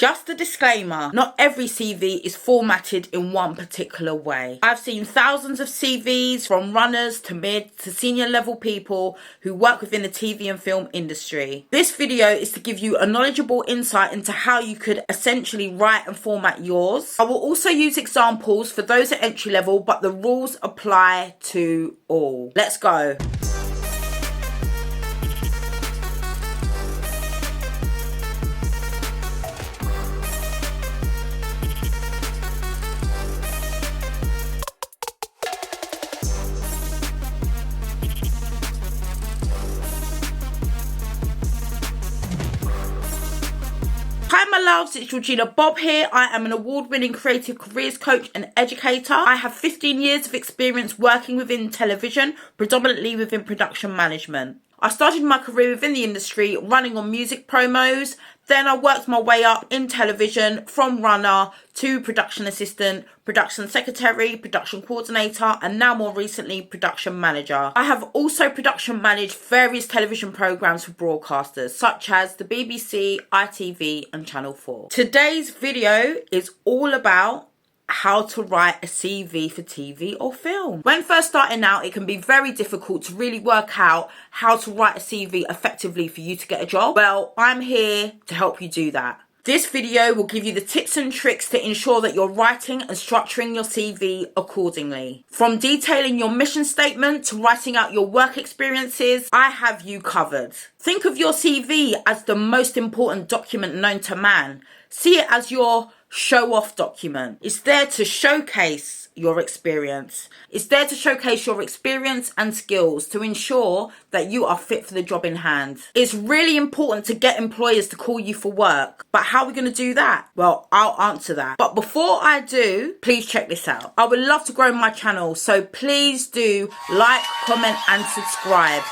Just a disclaimer, not every CV is formatted in one particular way. I've seen thousands of CVs from runners to mid to senior level people who work within the TV and film industry. This video is to give you a knowledgeable insight into how you could essentially write and format yours. I will also use examples for those at entry level, but the rules apply to all. Let's go. Hi my loves, it's Georgina Bobb here. I am an award-winning creative careers coach and educator. I have 15 years of experience working within television, predominantly within production management. I started my career within the industry running on music promos, then I worked my way up in television from runner to production assistant, production secretary, production coordinator, and now more recently production manager. I have also production managed various television programs for broadcasters such as the BBC, ITV and Channel 4. Today's video is all about how to write a CV for TV or film. When first starting out, it can be very difficult to really work out how to write a CV effectively for you to get a job. Well, I'm here to help you do that. This video will give you the tips and tricks to ensure that you're writing and structuring your CV accordingly. From detailing your mission statement to writing out your work experiences, I have you covered. Think of your CV as the most important document known to man. See it as your show-off document. It's there to showcase your experience. It's there to showcase your experience and skills to ensure that you are fit for the job in hand. It's really important to get employers to call you for work. But how are we going to do that? Well, I'll answer that. But before I do, please check this out. I would love to grow my channel, so please do like, comment and subscribe.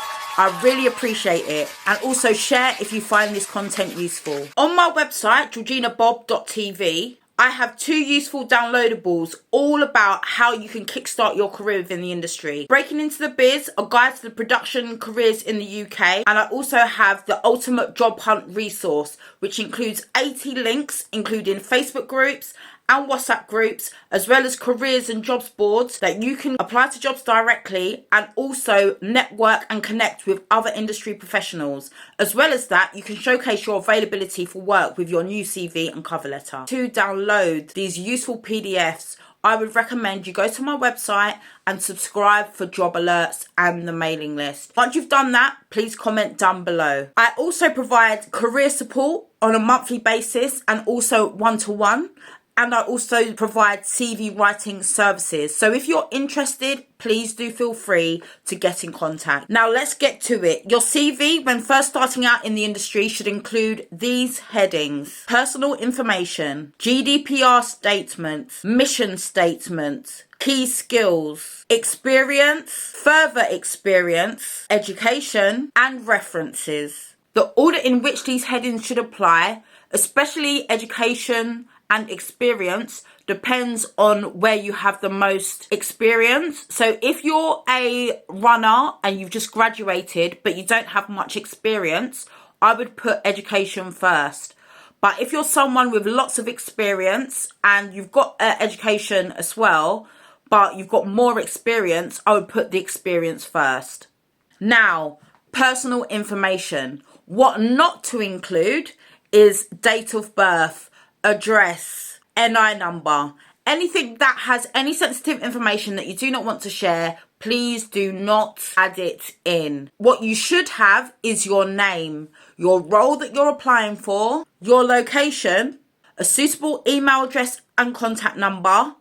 I really appreciate it. And also share if you find this content useful. On my website, georginabobb.tv, I have 2 useful downloadables all about how you can kickstart your career within the industry. Breaking into the Biz, a guide to the production careers in the UK. And I also have the Ultimate Job Hunt resource, which includes 80 links, including Facebook groups and WhatsApp groups, as well as careers and jobs boards that you can apply to jobs directly and also network and connect with other industry professionals. As well as that, you can showcase your availability for work with your new CV and cover letter. To download these useful PDFs, I would recommend you go to my website and subscribe for job alerts and the mailing list. Once you've done that, please comment down below. I also provide career support on a monthly basis and also one-to-one. And I also provide CV writing services. So if you're interested, please do feel free to get in contact. Now let's get to it. Your CV, when first starting out in the industry, should include these headings: personal information, GDPR statement, mission statement, key skills, experience, further experience, education, and references. The order in which these headings should apply, especially education and experience, depends on where you have the most experience. So if you're a runner and you've just graduated but you don't have much experience, I would put education first. But if you're someone with lots of experience and you've got education as well, but you've got more experience, I would put the experience first. Now, personal information. What not to include is date of birth, address, NI number, anything that has any sensitive information that you do not want to share. Please do not add it in. What you should have is your name, your role that you're applying for, your location, a suitable email address and contact number,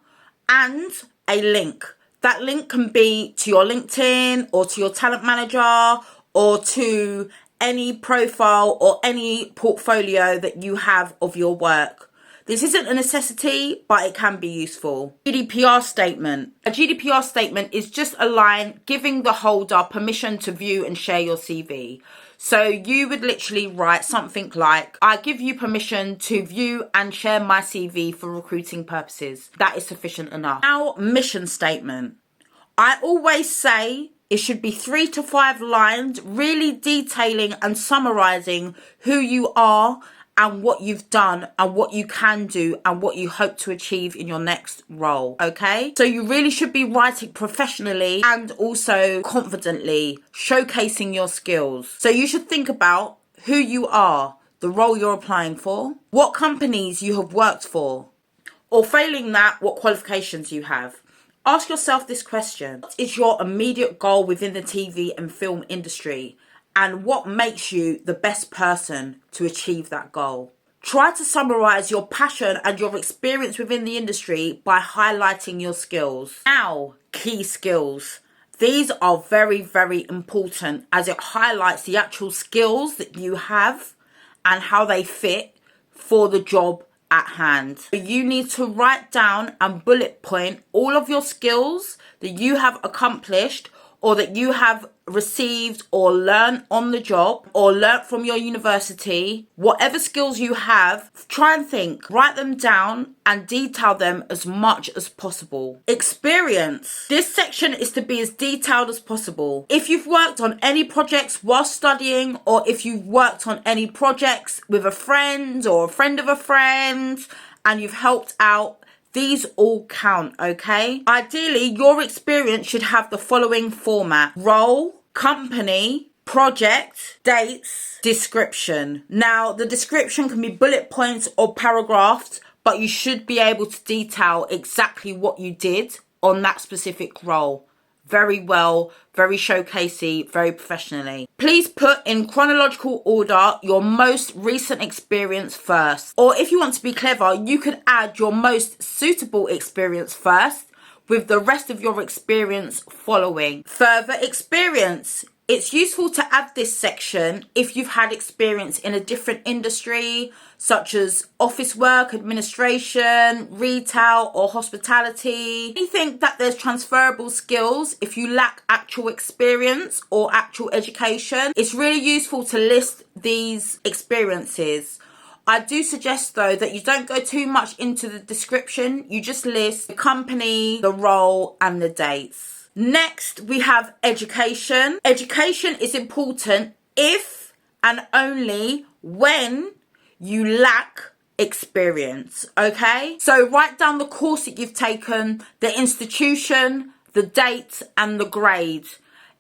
and a link. That link can be to your LinkedIn or to your talent manager or to any profile or any portfolio that you have of your work. This isn't a necessity, but it can be useful. GDPR statement. A GDPR statement is just a line giving the holder permission to view and share your CV. So you would literally write something like, I give you permission to view and share my CV for recruiting purposes. That is sufficient enough. Now, mission statement. I always say it should be 3 to 5 lines, really detailing and summarising who you are and what you've done and what you can do and what you hope to achieve in your next role, okay? So you really should be writing professionally and also confidently, showcasing your skills. So you should think about who you are, the role you're applying for, what companies you have worked for, or failing that, what qualifications you have. Ask yourself this question: what is your immediate goal within the TV and film industry? And what makes you the best person to achieve that goal? Try to summarize your passion and your experience within the industry by highlighting your skills. Now, key skills. These are very, very important as it highlights the actual skills that you have and how they fit for the job at hand. You need to write down and bullet point all of your skills that you have accomplished or that you have received or learned on the job or learnt from your university. Whatever skills you have, try and think, write them down and detail them as much as possible. Experience. This section is to be as detailed as possible. If you've worked on any projects while studying, or if you've worked on any projects with a friend or a friend of a friend and you've helped out, these all count, okay? Ideally, your experience should have the following format: role, company, project, dates, description. Now, the description can be bullet points or paragraphs, but you should be able to detail exactly what you did on that specific role. Very well, very showcasey, very professionally. Please put in chronological order your most recent experience first. Or if you want to be clever, you could add your most suitable experience first with the rest of your experience following. Further experience. It's useful to add this section if you've had experience in a different industry, such as office work, administration, retail, or hospitality. You think that there's transferable skills if you lack actual experience or actual education. It's really useful to list these experiences. I do suggest, though, that you don't go too much into the description. You just list the company, the role, and the dates. Next, we have education. Education is important if and only when you lack experience, okay? So write down the course that you've taken, the institution, the date, and the grade.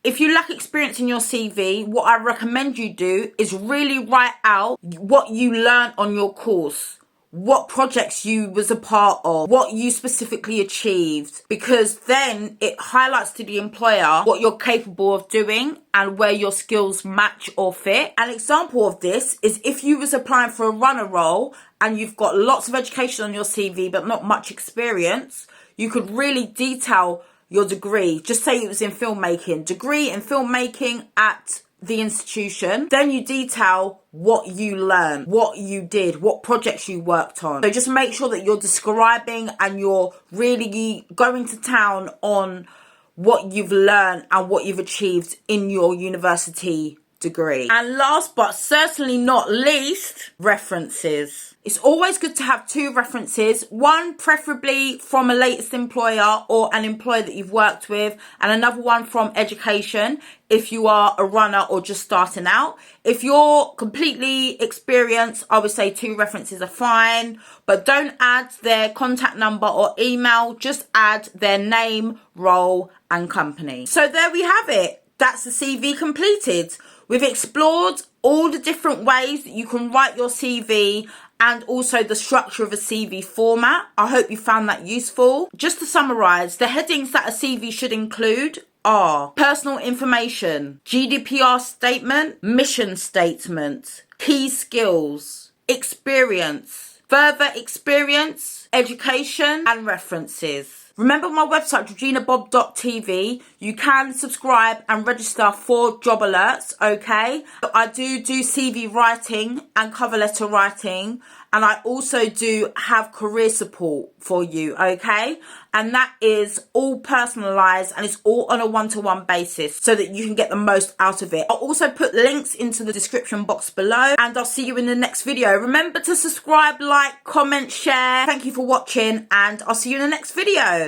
If you lack experience in your CV, what I recommend you do is really write out what you learned on your course, what projects you was a part of, what you specifically achieved, because then it highlights to the employer what you're capable of doing and where your skills match or fit. An example of this is if you was applying for a runner role and you've got lots of education on your CV but not much experience, you could really detail your degree. Just say it was in filmmaking, degree in filmmaking at the institution. Then you detail what you learned, what you did, what projects you worked on. So just make sure that you're describing and you're really going to town on what you've learned and what you've achieved in your university degree. And last but certainly not least, references. It's always good to have 2 references, one preferably from a latest employer or an employer that you've worked with, and another one from education if you are a runner or just starting out. If you're completely experienced, I would say 2 references are fine, but don't add their contact number or email, just add their name, role, and company. So there we have it. That's the CV completed. We've explored all the different ways that you can write your CV and also the structure of a CV format. I hope you found that useful. Just to summarise, the headings that a CV should include are personal information, GDPR statement, mission statement, key skills, experience, further experience, education, and references. Remember my website, georginabobb.tv. You can subscribe and register for job alerts, okay? I do CV writing and cover letter writing, and I also do have career support for you, okay? And that is all personalised and it's all on a one-to-one basis so that you can get the most out of it. I'll also put links into the description box below, and I'll see you in the next video. Remember to subscribe, like, comment, share. Thank you for watching, and I'll see you in the next video.